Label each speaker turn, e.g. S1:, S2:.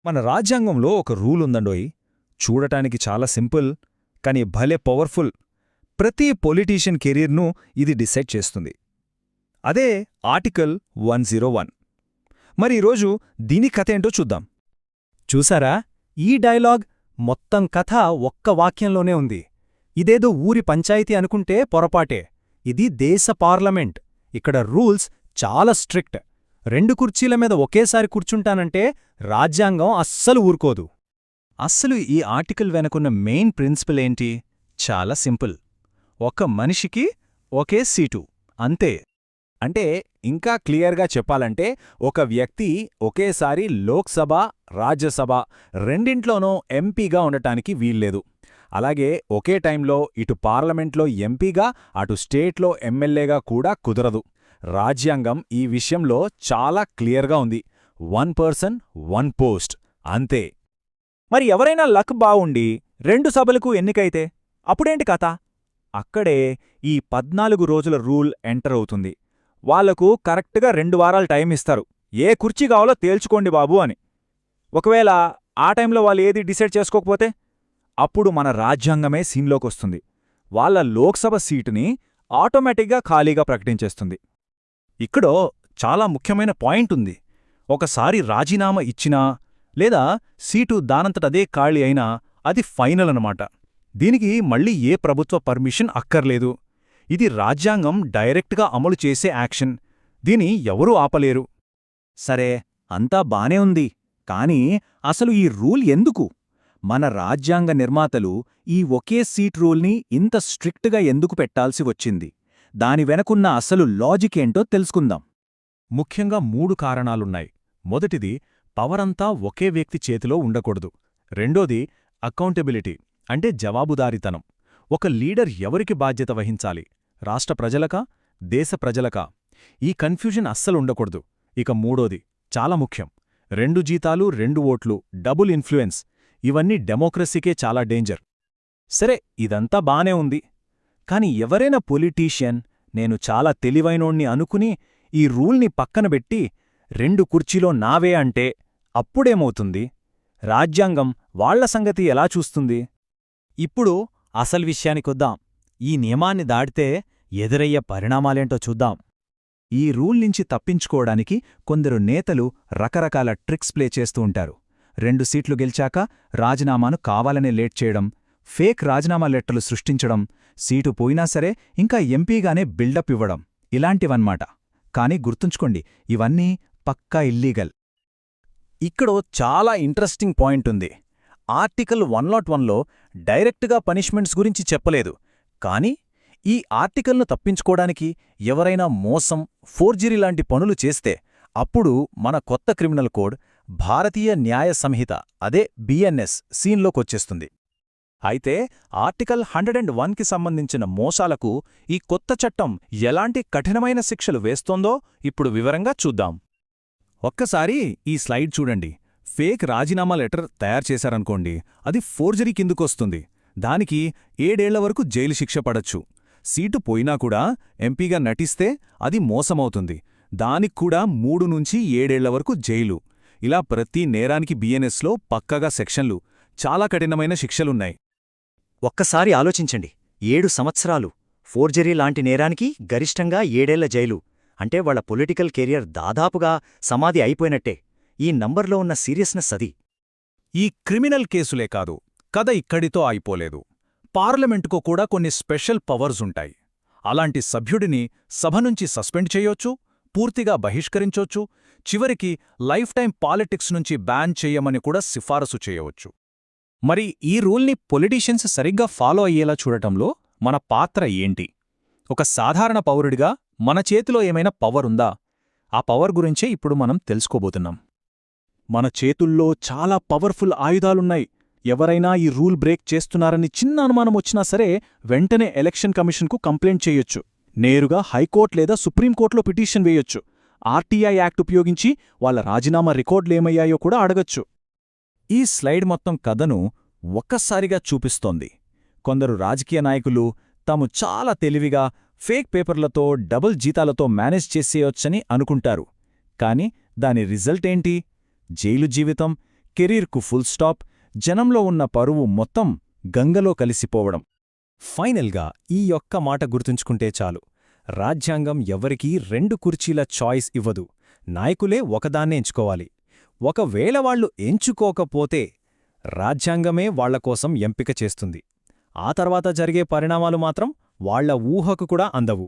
S1: మన రాజ్యాంగంలో ఒక రూల్ ఉందండోయ్. చూడటానికి చాలా సింపుల్, కానీ భలే పవర్ఫుల్. ప్రతి పొలిటీషియన్ కెరీర్ను ఇది డిసైడ్ చేస్తుంది. అదే ఆర్టికల్ 101. మరి ఈరోజు దీని కథ ఏంటో చూద్దాం.
S2: చూసారా, ఈ డైలాగ్ మొత్తం కథ ఒక్క వాక్యంలోనే ఉంది. ఇదేదో ఊరి పంచాయతీ అనుకుంటే పొరపాటే. ఇది దేశ పార్లమెంట్. ఇక్కడ రూల్స్ చాలా స్ట్రిక్ట్. 2 కుర్చీల మీద ఒకేసారి కూర్చుంటానంటే రాజ్యాంగం అస్సలు ఊరుకోదు.
S1: అస్సలు ఈ ఆర్టికల్ వెనుకున్న మెయిన్ ప్రిన్సిపల్ ఏంటి? చాలా సింపుల్. ఒక మనిషికి ఒకే సీటు, అంతే. అంటే ఇంకా క్లియర్గా చెప్పాలంటే ఒక వ్యక్తి ఒకేసారి లోక్సభ, రాజ్యసభ రెండింట్లోనూ ఎంపీగా ఉండటానికి వీల్లేదు. అలాగే ఒకే టైంలో ఇటు పార్లమెంట్లో ఎంపీగా, అటు స్టేట్లో ఎమ్మెల్యేగా కూడా కుదరదు. రాజ్యాంగం ఈ విషయంలో చాలా క్లియర్గా ఉంది. 1 పర్సన్ 1 పోస్ట్, అంతే.
S2: మరి ఎవరైనా లక్ బావుండి 2 సభలకు ఎన్నికైతే అప్పుడేంటి కథ? అక్కడే ఈ 14 రోజుల రూల్ ఎంటర్ అవుతుంది. వాళ్లకు కరెక్ట్గా 2 వారాలు టైం ఇస్తారు. ఏ కుర్చీ కావాలో తేల్చుకోండి బాబూ అని. ఒకవేళ ఆ టైంలో వాళ్ళు ఏది డిసైడ్ చేసుకోకపోతే అప్పుడు మన రాజ్యాంగమే సీన్లోకొస్తుంది. వాళ్ళ లోక్సభ సీటుని ఆటోమేటిక్గా ఖాళీగా ప్రకటించేస్తుంది.
S1: ఇక్కడో చాలా ముఖ్యమైన పాయింట్ ఉంది. ఒకసారి రాజీనామా ఇచ్చినా లేదా సీటు దానంతటదే ఖాళీ అయినా అది ఫైనల్ అనమాట. దీనికి మళ్ళీ ఏ ప్రభుత్వ పర్మిషన్ అక్కర్లేదు. ఇది రాజ్యాంగం డైరెక్ట్గా అమలు చేసే యాక్షన్. దీని ఎవరూ ఆపలేరు.
S2: సరే, అంతా బానే ఉంది. కానీ అసలు ఈ రూల్ ఎందుకు? మన రాజ్యాంగ నిర్మాతలు ఈ ఒకే సీట్ రూల్ని ఇంత స్ట్రిక్ట్గా ఎందుకు పెట్టాల్సి వచ్చింది? దాని వెనకున్న అసలు లాజిక్ ఏంటో తెలుసుకుందాం.
S1: ముఖ్యంగా 3 కారణాలున్నాయి. మొదటిది, పవరంతా ఒకే వ్యక్తి చేతిలో ఉండకూడదు. రెండోది, అకౌంటబిలిటీ అంటే జవాబుదారీతనం. ఒక లీడర్ ఎవరికి బాధ్యత వహించాలి? రాష్ట్ర ప్రజలకా, దేశ ప్రజలకా? ఈ కన్ఫ్యూజన్ అస్సలుండకూడదు. ఇక మూడోది, చాలా ముఖ్యం, 2 జీతాలు 2 ఓట్లు, డబుల్ ఇన్ఫ్లుయెన్స్. ఇవన్నీ డెమోక్రసీకే చాలా డేంజర్.
S2: సరే, ఇదంతా బానే ఉంది. కాని ఎవరైనా పొలిటీషియన్ నేను చాలా తెలివైనోణ్ణి అనుకుని ఈ రూల్ని పక్కనబెట్టి 2 కుర్చీలో నావే అంటే అప్పుడేమవుతుంది? రాజ్యాంగం వాళ్ల సంగతి ఎలా చూస్తుంది? ఇప్పుడు అసలు విషయానికొద్దాం. ఈ నియమాన్ని దాటితే ఎదురయ్యే పరిణామాలేంటో చూద్దాం. ఈ రూల్ నుంచి తప్పించుకోవడానికి కొందరు నేతలు రకరకాల ట్రిక్స్ ప్లే చేస్తూ ఉంటారు. 2 సీట్లు గెలిచాక రాజీనామాను కావాలనే లేట్ చేయడం, ఫేక్ రాజీనామా లెటర్లు సృష్టించడం, సీటు పోయినా సరే ఇంకా ఎంపీగానే బిల్డప్ ఇవ్వడం, ఇలాంటివన్మాట. కానీ గుర్తుంచుకోండి, ఇవన్నీ పక్కా ఇల్లీగల్.
S1: ఇక్కడో చాలా ఇంట్రెస్టింగ్ పాయింట్ ఉంది. ఆర్టికల్ 101లో డైరెక్ట్గా పనిష్మెంట్స్ గురించి చెప్పలేదు. కానీ ఈ ఆర్టికల్ను తప్పించుకోవడానికి ఎవరైనా మోసం, ఫోర్జరీ లాంటి పనులు చేస్తే అప్పుడు మన కొత్త క్రిమినల్ కోడ్, భారతీయ న్యాయ సంహిత అదే బిఎన్ఎస్ సీన్లోకొచ్చేస్తుంది. అయితే ఆర్టికల్ 101కి సంబంధించిన మోసాలకు ఈ కొత్త చట్టం ఎలాంటి కఠినమైన శిక్షలు వేస్తోందో ఇప్పుడు వివరంగా చూద్దాం. ఒక్కసారి ఈ స్లైడ్ చూడండి. ఫేక్ రాజీనామా లెటర్ తయారు చేశారనుకోండి, అది ఫోర్జరీ కిందుకొస్తుంది. దానికి 7 ఏళ్ల వరకు జైలు శిక్ష పడచ్చు. సీటు పోయినా కూడా ఎంపీగా నటిస్తే అది మోసమవుతుంది. దానిక్కూడా 3 నుంచి 7 ఏళ్ల వరకు జైలు. ఇలా ప్రతి నేరానికి బిఎన్ఎస్లో పక్కగా సెక్షన్లు, చాలా కఠినమైన శిక్షలున్నాయి.
S2: ఒక్కసారి ఆలోచించండి, 7 సంవత్సరాలు ఫోర్జరీ లాంటి నేరానికి గరిష్టంగా 7 ఏళ్ల జైలు అంటే వాళ్ల పొలిటికల్ కెరియర్ దాదాపుగా సమాధి అయిపోయినట్టే. ఈ నంబర్లో ఉన్న సీరియస్నెస్ అది.
S1: ఈ క్రిమినల్ కేసులే కాదు, కథ ఇక్కడితో అయిపోలేదు. పార్లమెంటుకు కూడా కొన్ని స్పెషల్ పవర్స్ ఉంటాయి. అలాంటి సభ్యుడిని సభ నుంచి సస్పెండ్ చేయొచ్చు, పూర్తిగా బహిష్కరించొచ్చు, చివరికి లైఫ్ టైం పాలిటిక్స్ నుంచి బ్యాన్ చెయ్యమని కూడా సిఫారసు చేయవచ్చు. మరి ఈ రూల్ని పొలిటీషియన్స్ సరిగ్గా ఫాలో అయ్యేలా చూడటంలో మన పాత్ర ఏంటి? ఒక సాధారణ పౌరుడిగా మన చేతిలో ఏమైనా పవర్ ఉందా? ఆ పవర్ గురించే ఇప్పుడు మనం తెలుసుకోబోతున్నాం. మన చేతుల్లో చాలా పవర్ఫుల్ ఆయుధాలున్నాయి. ఎవరైనా ఈ రూల్ బ్రేక్ చేస్తున్నారని చిన్న అనుమానం వచ్చినా సరే వెంటనే ఎలక్షన్ కమిషన్కు కంప్లైంట్ చేయొచ్చు. నేరుగా హైకోర్టు లేదా సుప్రీంకోర్టులో పిటిషన్ వేయొచ్చు. ఆర్టీఐ యాక్ట్ ఉపయోగించి వాళ్ల రాజీనామా రికార్డులేమయ్యాయో కూడా అడగచ్చు. ఈ స్లైడ్ మొత్తం కథను ఒక్కసారిగా చూపిస్తోంది. కొందరు రాజకీయ నాయకులు తాము చాలా తెలివిగా ఫేక్ పేపర్లతో, డబుల్ జీతాలతో మేనేజ్ చేసేయొచ్చని అనుకుంటారు. కాని దాని రిజల్ట్ ఏంటి? జైలు జీవితం,
S2: కెరీర్కు ఫుల్ స్టాప్, జనంలో ఉన్న పరువు మొత్తం గంగలో కలిసిపోవడం. ఫైనల్గా ఈ ఒక్క మాట గుర్తుంచుకుంటే చాలు. రాజ్యాంగం ఎవరికీ 2 కుర్చీల చాయిస్ ఇవ్వదు. నాయకులే ఒకదాన్నే ఎంచుకోవాలి. ఒకవేళ వాళ్లు ఎంచుకోకపోతే రాజ్యాంగమే వాళ్లకోసం ఎంపిక చేస్తుంది. ఆ తర్వాత జరిగే పరిణామాలు మాత్రం వాళ్ల ఊహకు కూడా అందవు.